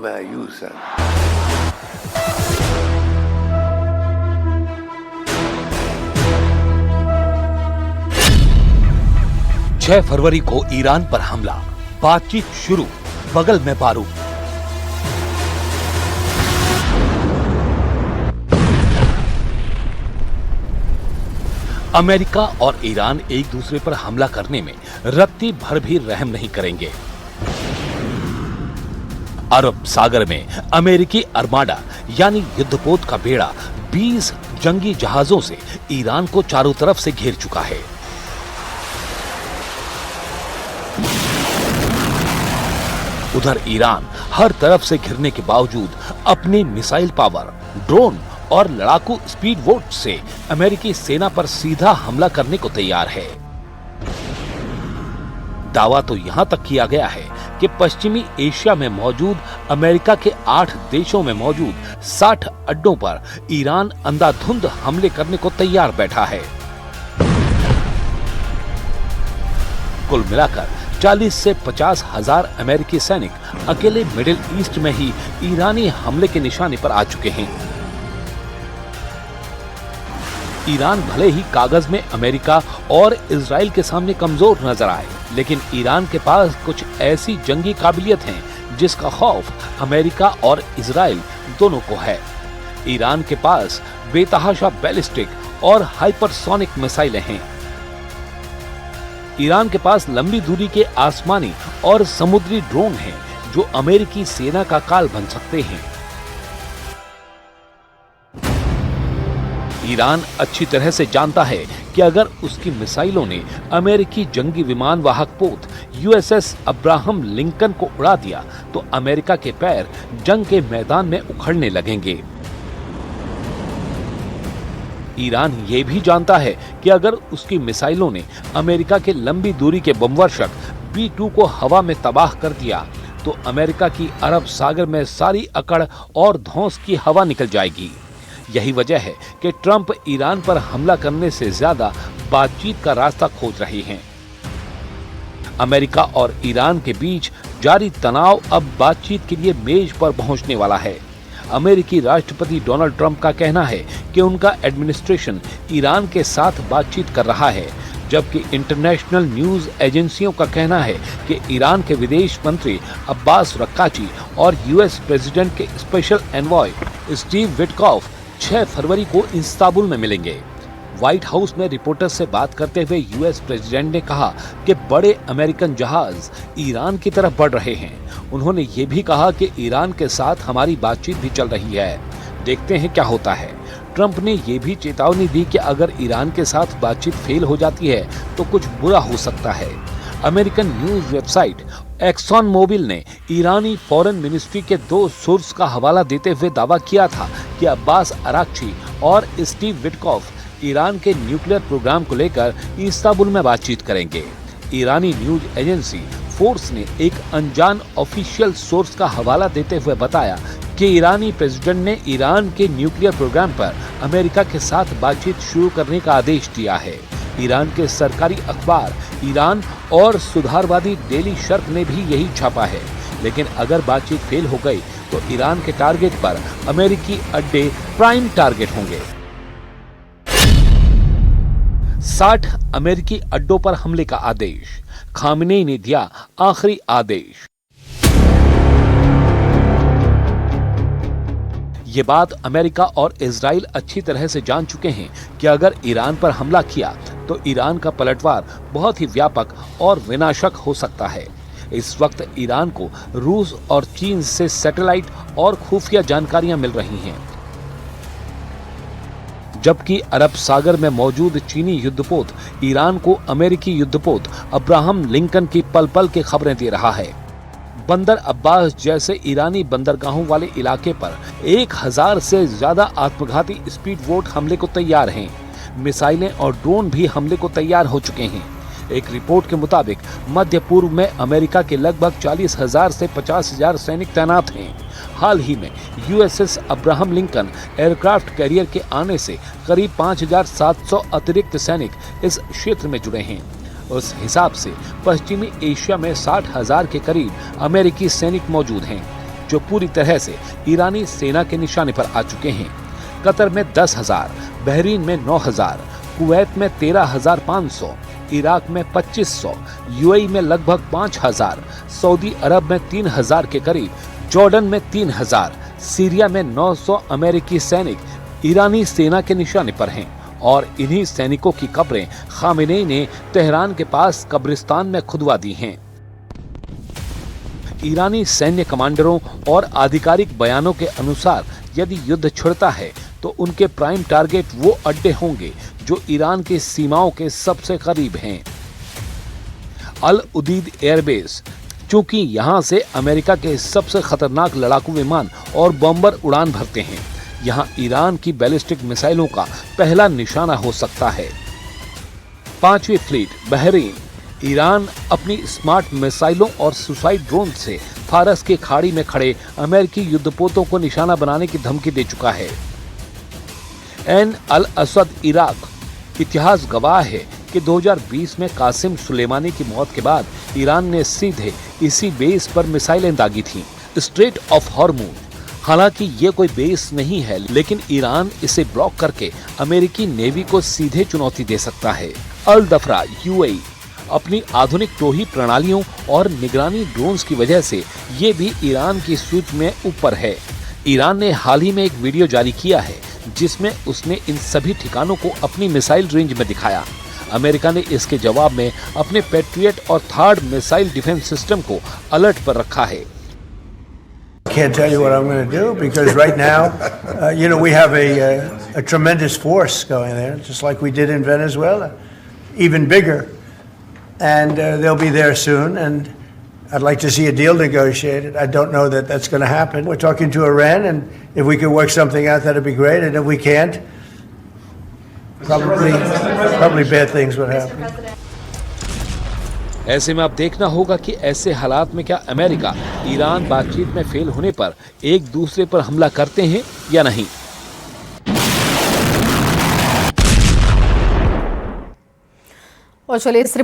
value, sir. 6 फरवरी को Iran पर हमला, बातचीत शुरू, बगल में बारूद। अमेरिका और ईरान एक दूसरे पर हमला करने में रत्ती भर भी रहम नहीं करेंगे। अरब सागर में अमेरिकी आर्माडा यानी युद्धपोत का बेड़ा 20 जंगी जहाजों से ईरान को चारों तरफ से घेर चुका है। उधर ईरान हर तरफ से घिरने के बावजूद अपनी मिसाइल पावर, ड्रोन और लड़ाकू स्पीड बोट से अमेरिकी सेना पर सीधा हमला करने को तैयार है। दावा तो यहां तक किया गया है कि पश्चिमी एशिया में मौजूद अमेरिका के 8 देशों में मौजूद 60 अड्डों पर ईरान अंधाधुंध हमले करने को तैयार बैठा है। कुल मिलाकर 40 से 50 हजार अमेरिकी सैनिक अकेले मिडिल ईस्ट में ही ईरानी हमले के निशाने पर आ चुके हैं। ईरान भले ही कागज में अमेरिका और इजराइल के सामने कमजोर नजर आए, लेकिन ईरान के पास कुछ ऐसी जंगी काबिलियत हैं जिसका खौफ अमेरिका और इजराइल दोनों को है। ईरान के पास बेतहाशा बैलिस्टिक और हाइपरसोनिक मिसाइलें हैं। ईरान के पास लंबी दूरी के आसमानी और समुद्री ड्रोन हैं जो अमेरिकी सेना का काल बन सकते हैं। ईरान अच्छी तरह से जानता है कि अगर उसकी मिसाइलों ने अमेरिकी जंगी विमान वाहक पोत यूएसएस अब्राहम लिंकन को उड़ा दिया तो अमेरिका के पैर जंग के मैदान में उखड़ने लगेंगे। ईरान ये भी जानता है कि अगर उसकी मिसाइलों ने अमेरिका के लंबी दूरी के बमवर्षक B-2 को हवा में तबाह कर दिया तो अमेरिका की अरब सागर में सारी अकड़ और धौंस की हवा निकल जाएगी। यही वजह है कि ट्रंप ईरान पर हमला करने से ज्यादा बातचीत का रास्ता खोज रहे हैं। अमेरिका और ईरान के बीच जारी तनाव अब बातचीत के लिए मेज पर पहुंचने वाला है। अमेरिकी राष्ट्रपति डोनाल्ड ट्रंप का कहना है कि उनका एडमिनिस्ट्रेशन ईरान के साथ बातचीत कर रहा है, जबकि इंटरनेशनल न्यूज एजेंसियों का कहना है कि ईरान के विदेश मंत्री अब्बास रक्काची और यूएस प्रेसिडेंट के स्पेशल एनवॉय स्टीव विटकॉफ 6 फरवरी को इस्तांबुल में मिलेंगे। व्हाइट हाउस में रिपोर्टर्स से बात करते हुए यूएस प्रेसिडेंट ने कहा कि बड़े अमेरिकन जहाज ईरान की तरफ बढ़ रहे हैं। उन्होंने ये भी कहा कि ईरान के साथ हमारी बातचीत भी चल रही है, देखते हैं क्या होता है। ट्रंप ने ये भी चेतावनी दी कि अगर ईरान के साथ बातचीत फेल हो जाती है तो कुछ बुरा हो सकता है। American news website Exxon Mobil ने ईरानी फॉरेन मिनिस्ट्री के 2 सोर्स का हवाला देते हुए दावा किया था कि अब्बास अराक्ची और स्टीव विटकॉफ ईरान के न्यूक्लियर प्रोग्राम को लेकर इस्तांबुल में बातचीत करेंगे। ईरानी न्यूज एजेंसी फोर्स ने एक अनजान ऑफिशियल सोर्स का हवाला देते हुए बताया कि ईरानी प्रेसिडेंट ने ईरान के न्यूक्लियर प्रोग्राम पर अमेरिका के साथ बातचीत शुरू करने का आदेश दिया है। ईरान के सरकारी अखबार ईरान और सुधारवादी डेली शर्क ने भी यही छापा है। लेकिन अगर बातचीत फेल हो गई तो ईरान के टारगेट पर अमेरिकी अड्डे प्राइम टारगेट होंगे। 60 अमेरिकी अड्डों पर हमले का आदेश, खामेनी ने दिया आखिरी आदेश। ये बात अमेरिका और इजराइल अच्छी तरह से जान चुके हैं कि अगर ईरान पर हमला किया तो ईरान का पलटवार बहुत ही व्यापक और विनाशक हो सकता है। इस वक्त ईरान को रूस और चीन से सैटेलाइट और खुफिया जानकारियां मिल रही हैं, जबकि अरब सागर में मौजूद चीनी युद्धपोत ईरान को अमेरिकी युद्धपोत अब्राहम लिंकन की पल पल की खबरें दे रहा है। बंदर अब्बास जैसे ईरानी बंदरगाहों वाले इलाके पर 1000 से ज्यादा आत्मघाती स्पीड बोट हमले को तैयार हैं। मिसाइलें और ड्रोन भी हमले को तैयार हो चुके हैं। एक रिपोर्ट के मुताबिक मध्य पूर्व में अमेरिका के लगभग 40,000 से 50,000 सैनिक तैनात हैं। हाल ही में USS Abraham Lincoln aircraft carrier के आने से करीब 5,700 अतिरिक्त सैनिक इस क्षेत्र में जुड़े हैं। उस हिसाब से पश्चिमी एशिया में 60,000 के करीब अमेरिकी सैनिक मौजूद हैं। जो पूरी तरह से ईरानी सेना के निशाने पर आ चुके हैं। कतर में 10,000, बहरीन में 9,000, कुवैत में 13,500, इराक में 2,500, यूएई में लगभग 5,000, सऊदी अरब में 3,000 के करीब, जॉर्डन में 3,000, सीरिया में 900 अमेरिकी सैनिक ईरानी सेना के निशाने पर हैं और इन्हीं सैनिकों की कब्रें खामेनेई ने तेहरान के पास कब्रिस्तान में खुदवा दी हैं। ईरानी सैन्य कमांडरों और आधिकारिक बयानों के अनुसार यदि युद्ध छिड़ता है तो उनके प्राइम टारगेट वो अड्डे होंगे जो ईरान की सीमाओं के सबसे करीब हैं। अल उदीद एयरबेस, चूंकि यहां से अमेरिका के सबसे खतरनाक लड़ाकू विमान और बॉम्बर उड़ान भरते हैं, यहां ईरान की बैलिस्टिक मिसाइलों का पहला निशाना हो सकता है। 5वीं फ्लीट बहरीन, ईरान अपनी स्मार्ट मिसाइलों और सुसाइड ड्रोन से फारस की खाड़ी में खड़े अमेरिकी युद्धपोतों को निशाना बनाने की धमकी दे चुका है। एन अल असद इराक, इतिहास गवाह है कि 2020 में कासिम सुलेमानी की मौत के बाद ईरान ने सीधे इसी बेस पर मिसाइलें दागी थीं। स्ट्रेट ऑफ हॉर्मुज, हालांकि ये कोई बेस नहीं है, लेकिन ईरान इसे ब्लॉक करके अमेरिकी नेवी को सीधे चुनौती दे सकता है। अल दफरा यूएई, अपनी आधुनिक टोही प्रणालियों और निगरानी ड्रोन्स की वजह से ये भी ईरान की सूची में ऊपर है। ईरान ने हाल ही में एक वीडियो जारी किया है जिसमें उसने इन सभी ठिकानों को अपनी मिसाइल रेंज में दिखाया। अमेरिका ने इसके जवाब में अपने पैट्रियट और थर्ड मिसाइल डिफेंस सिस्टम को अलर्ट पर रखा है। Can't tell you what I'm going to do because right now, we have a tremendous force going there, just like we did in Venezuela, even bigger, and they'll be there soon. And I'd like to see a deal negotiated. I don't know that that's going to happen. We're talking to Iran, and if we could work something out, that'd be great. And if we can't, probably bad things would happen. ऐसे में अब देखना होगा कि ऐसे हालात में क्या अमेरिका ईरान बातचीत में फेल होने पर एक दूसरे पर हमला करते हैं या नहीं। और चलिए इस